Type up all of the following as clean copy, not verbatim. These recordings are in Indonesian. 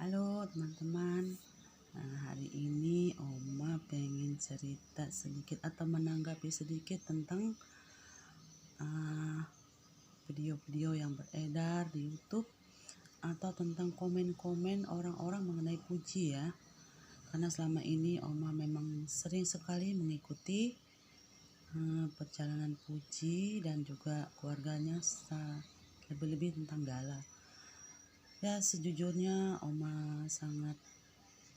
Halo teman-teman. Hari ini Oma pengen cerita sedikit atau menanggapi sedikit tentang video-video yang beredar di YouTube atau tentang komen-komen orang-orang mengenai puji ya. Karena selama ini Oma memang sering sekali mengikuti perjalanan Puji dan juga keluarganya, lebih-lebih tentang Gala. Ya, sejujurnya Oma sangat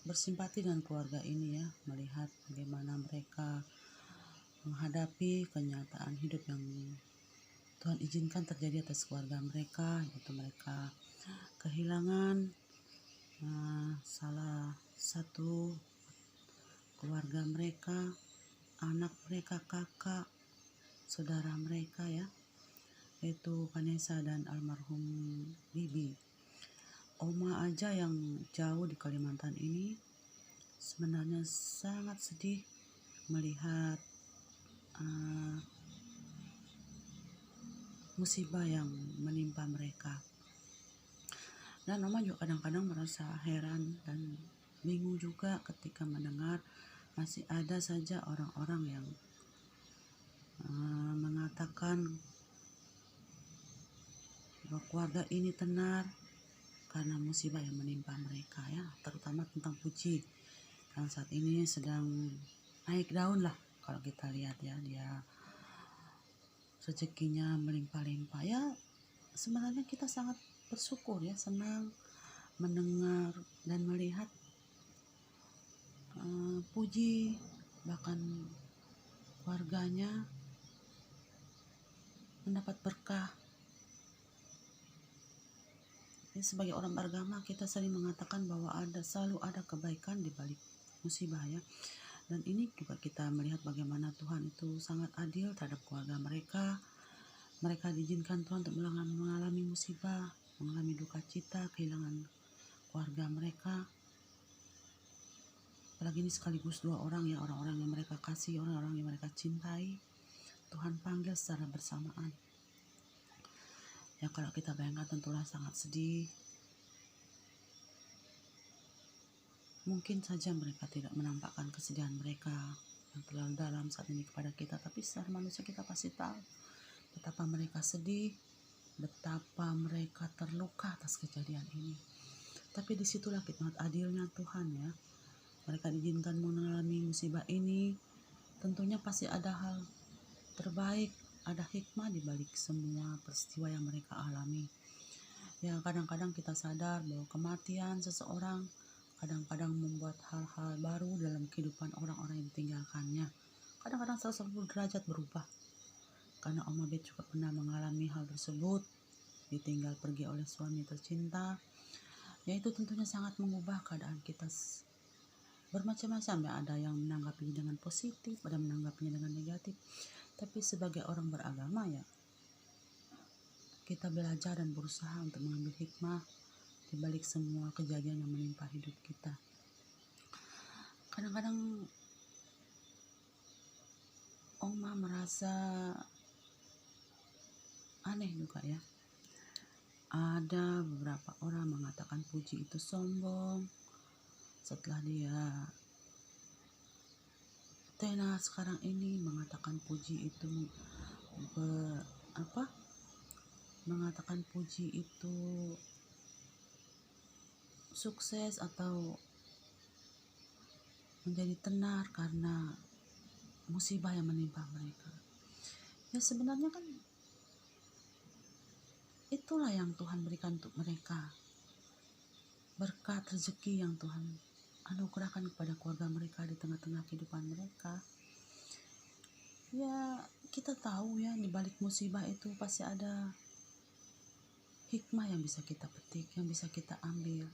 bersimpati dengan keluarga ini ya, melihat bagaimana mereka menghadapi kenyataan hidup yang Tuhan izinkan terjadi atas keluarga mereka, yaitu mereka kehilangan salah satu keluarga mereka, anak mereka, kakak, saudara mereka ya, yaitu Vanessa dan almarhum Bibi. Oma aja yang jauh di Kalimantan ini sebenarnya sangat sedih melihat musibah yang menimpa mereka. Dan Oma juga kadang-kadang merasa heran dan bingung juga ketika mendengar masih ada saja orang-orang yang mengatakan bahwa keluarga ini tenar karena musibah yang menimpa mereka ya, terutama tentang Puji yang saat ini sedang naik daun lah kalau kita lihat ya, dia rezekinya melimpah-limpah ya. Sebenarnya kita sangat bersyukur ya, senang mendengar dan melihat Puji bahkan keluarganya mendapat berkah. Sebagai orang beragama kita sering mengatakan bahwa selalu ada kebaikan di balik musibah ya. Dan ini juga kita melihat bagaimana Tuhan itu sangat adil terhadap keluarga mereka. Mereka diizinkan Tuhan untuk mengalami musibah, mengalami duka cita, kehilangan keluarga mereka. Apalagi ini sekaligus dua orang ya, orang-orang yang mereka kasih, orang-orang yang mereka cintai. Tuhan panggil secara bersamaan. Ya kalau kita bayangkan tentulah sangat sedih. Mungkin saja mereka tidak menampakkan kesedihan mereka yang terlalu dalam saat ini kepada kita, tapi secara manusia kita pasti tahu betapa mereka sedih, betapa mereka terluka atas kejadian ini. Tapi disitulah hikmat adilnya Tuhan ya. Mereka diizinkan mengalami musibah ini, tentunya pasti ada hal terbaik, ada hikmah di balik semua peristiwa yang mereka alami. Ya kadang-kadang kita sadar bahwa kematian seseorang kadang-kadang membuat hal-hal baru dalam kehidupan orang-orang yang ditinggalkannya. Kadang-kadang 180 derajat berubah. Karena Oma Bet juga pernah mengalami hal tersebut, ditinggal pergi oleh suami tercinta. Ya itu tentunya sangat mengubah keadaan kita bermacam-macam ya. Ada yang menanggapinya dengan positif, ada yang menanggapinya dengan negatif. Tapi sebagai orang beragama ya, kita belajar dan berusaha untuk mengambil hikmah di balik semua kejadian yang menimpa hidup kita. Kadang-kadang Oma merasa aneh juga ya. Ada beberapa orang mengatakan Puji itu sombong setelah dia tenar sekarang ini, mengatakan Puji itu mengatakan Puji itu sukses atau menjadi tenar karena musibah yang menimpa mereka. Ya sebenarnya kan itulah yang Tuhan berikan untuk mereka, berkat rezeki yang Tuhan anugerahkan kepada keluarga mereka di tengah-tengah kehidupan mereka. Ya kita tahu ya, di balik musibah itu pasti ada hikmah yang bisa kita petik, yang bisa kita ambil.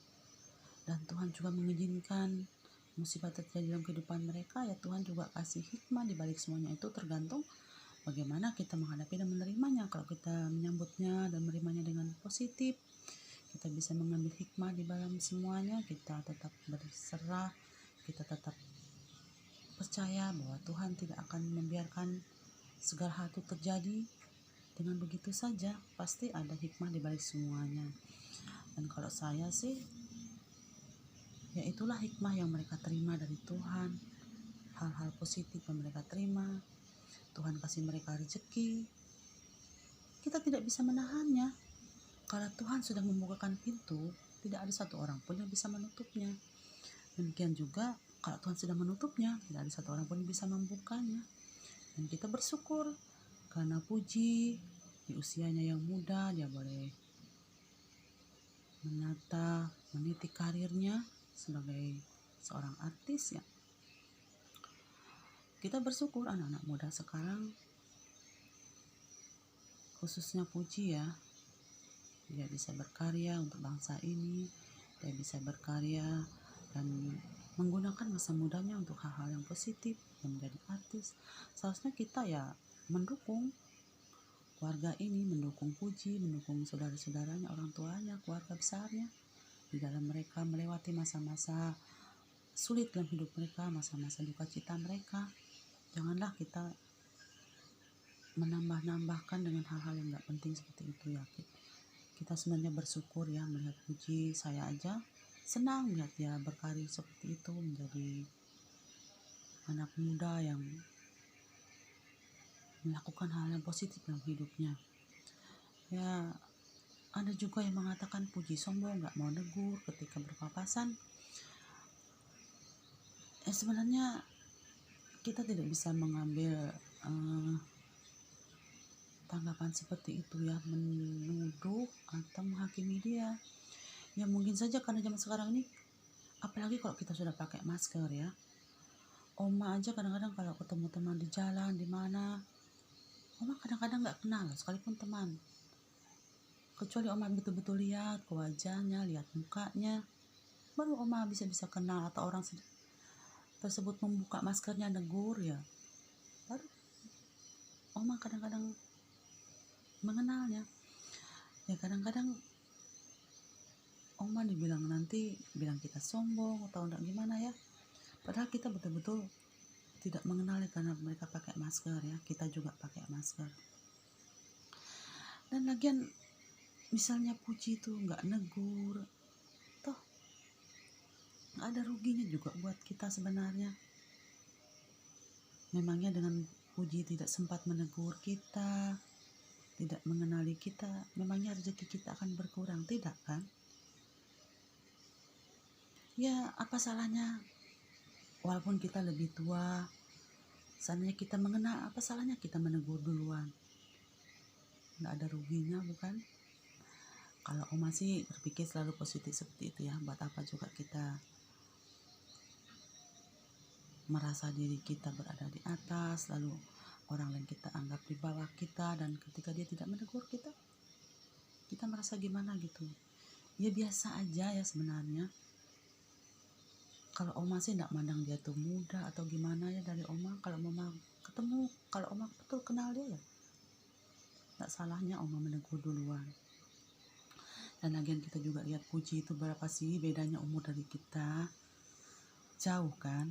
Dan Tuhan juga mengizinkan musibah terjadi dalam kehidupan mereka, ya Tuhan juga kasih hikmah di balik semuanya. Itu tergantung bagaimana kita menghadapi dan menerimanya. Kalau kita menyambutnya dan menerimanya dengan positif, kita bisa mengambil hikmah di dalam semuanya. Kita tetap berserah, kita tetap percaya bahwa Tuhan tidak akan membiarkan segala hal itu terjadi dengan begitu saja. Pasti ada hikmah di balik semuanya. Dan kalau saya sih Ya itulah hikmah yang mereka terima dari Tuhan. Hal-hal positif yang mereka terima. Tuhan kasih mereka rezeki. Kita tidak bisa menahannya. Kalau Tuhan sudah membukakan pintu, tidak ada satu orang pun yang bisa menutupnya. Demikian juga kalau Tuhan sudah menutupnya, tidak ada satu orang pun yang bisa membukanya. Dan kita bersyukur karena puji di usianya yang muda dia boleh meniti karirnya sebagai seorang artis ya. Kita bersyukur anak-anak muda sekarang, khususnya Puji ya, dia bisa berkarya untuk bangsa ini, dia bisa berkarya dan menggunakan masa mudanya untuk hal-hal yang positif, yang menjadi artis. Seharusnya kita ya mendukung keluarga ini, mendukung Puji, mendukung saudara-saudaranya, orang tuanya, keluarga besarnya, di dalam mereka melewati masa-masa sulit dalam hidup mereka, masa-masa duka cita mereka. Janganlah kita menambah-nambahkan dengan hal-hal yang gak penting seperti itu ya. Kita sebenarnya bersyukur ya melihat Puji. Saya aja senang melihat dia berkarir seperti itu, menjadi anak muda yang melakukan hal yang positif dalam hidupnya. Ya, ada juga yang mengatakan Puji sombong, gak mau negur ketika berpapasan. Sebenarnya kita tidak bisa mengambil tanggapan seperti itu ya, menuduh atau menghakimi dia. Ya mungkin saja karena zaman sekarang ini, apalagi kalau kita sudah pakai masker ya. Oma aja kadang-kadang kalau ketemu teman di jalan, di mana, Oma kadang-kadang gak kenal sekalipun teman. Kecuali Oma betul-betul lihat ke wajahnya, lihat mukanya, baru Oma bisa kenal. Atau orang tersebut membuka maskernya negur ya, baru Oma kadang-kadang mengenalnya. Ya kadang-kadang Oma dibilang bilang kita sombong atau enggak gimana ya, padahal kita betul-betul tidak mengenali karena mereka pakai masker ya, kita juga pakai masker. Dan lagian misalnya Puji itu nggak negur, toh nggak ada ruginya juga buat kita sebenarnya. Memangnya dengan Puji tidak sempat menegur kita, tidak mengenali kita, memangnya rezeki kita akan berkurang? Tidak kan? Ya apa salahnya walaupun kita lebih tua, seandainya kita mengenal, apa salahnya kita menegur duluan? Nggak ada ruginya bukan? Kalau Oma sih berpikir selalu positif seperti itu ya. Buat apa juga kita merasa diri kita berada di atas, lalu orang lain kita anggap di bawah kita, dan ketika dia tidak menegur kita merasa gimana gitu. Ya biasa aja ya sebenarnya. Kalau Oma sih enggak mandang dia tuh muda atau gimana ya dari Oma. Kalau Oma ketemu, kalau Oma betul kenal dia ya, enggak salahnya Oma menegur duluan. Dan lagian kita juga lihat Puji itu berapa sih bedanya umur dari kita. Jauh kan.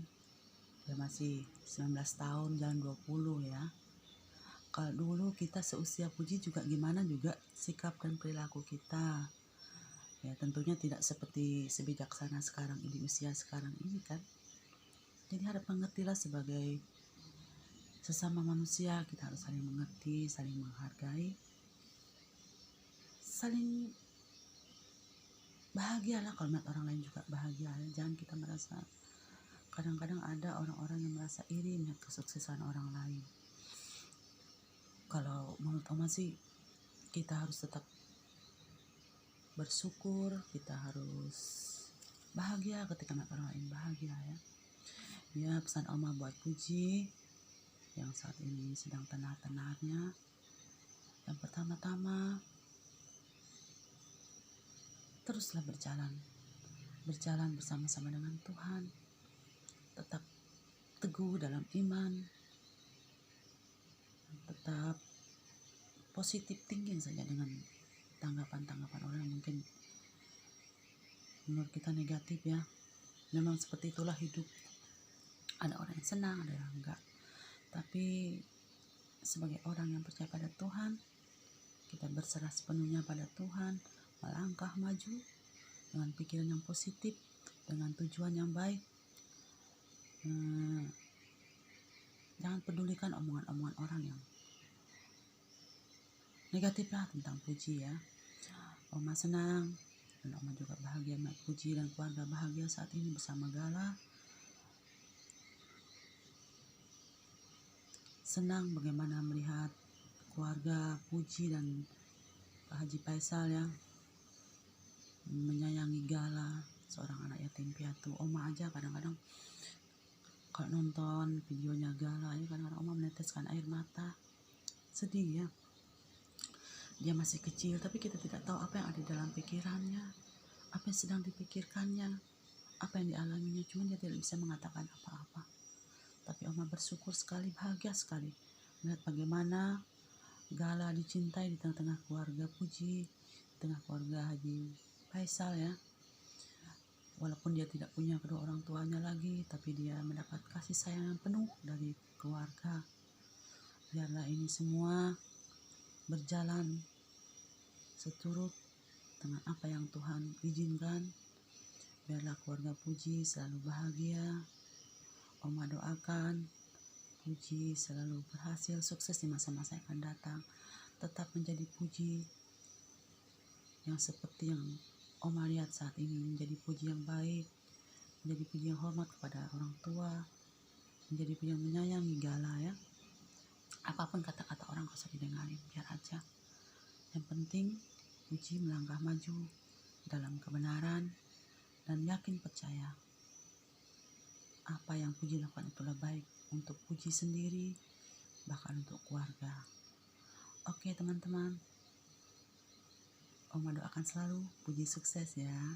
Dia masih 19 tahun, jalan 20 ya. Kalau dulu kita seusia Puji juga gimana juga sikap dan perilaku kita. Ya tentunya tidak seperti sebijaksana sekarang ini, usia sekarang ini kan. Jadi harap mengertilah sebagai sesama manusia, kita harus saling mengerti, saling menghargai, saling bahagialah kalau melihat orang lain juga bahagia. Jangan kita merasa, kadang-kadang ada orang-orang yang merasa iri melihat kesuksesan orang lain. Kalau menurut Oma sih kita harus tetap bersyukur, kita harus bahagia ketika melihat orang lain bahagia ya. Ya pesan Oma buat Puji yang saat ini sedang tenar-tenarnya, yang pertama-tama teruslah berjalan bersama-sama dengan Tuhan, tetap teguh dalam iman, tetap positif thinking saja dengan tanggapan-tanggapan orang yang mungkin menurut kita negatif ya. Memang seperti itulah hidup, ada orang yang senang, ada yang enggak. Tapi sebagai orang yang percaya pada Tuhan, kita berserah sepenuhnya pada Tuhan, melangkah maju dengan pikiran yang positif, dengan tujuan yang baik. Jangan pedulikan omongan-omongan orang yang negatif lah tentang Puji ya. Oma senang dan Oma juga bahagia melihat Puji dan keluarga bahagia saat ini bersama Gala. Senang bagaimana melihat keluarga Puji dan Pak Haji Faisal yang menyayangi Gala, seorang anak yatim piatu. Oma aja kadang-kadang kalau nonton videonya Gala ya, kadang-kadang Oma meneteskan air mata. Sedih ya. Dia masih kecil tapi kita tidak tahu apa yang ada dalam pikirannya, apa yang sedang dipikirkannya, apa yang dialaminya. Cuma dia tidak bisa mengatakan apa-apa. Tapi Oma bersyukur sekali, bahagia sekali melihat bagaimana Gala dicintai di tengah-tengah keluarga Puji, di tengah keluarga Haji Faisal ya. Walaupun dia tidak punya kedua orang tuanya lagi, tapi dia mendapat kasih sayang yang penuh dari keluarga. Biarlah ini semua berjalan seturut dengan apa yang Tuhan izinkan. Biarlah keluarga Puji selalu bahagia. Oma doakan Puji selalu berhasil, sukses di masa-masa yang akan datang. Tetap menjadi Puji yang seperti yang Oma lihat saat ini, menjadi Puji yang baik, menjadi Puji yang hormat kepada orang tua, menjadi Puji yang menyayangi Gala ya. Apapun kata-kata orang gak usah didengarin, biar aja. Yang penting Puji melangkah maju dalam kebenaran dan yakin percaya apa yang Puji lakukan itulah baik untuk Puji sendiri, bahkan untuk keluarga. Oke teman-teman, Oma doakan selalu Puji sukses ya.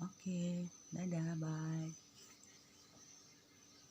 Oke, dadah, bye.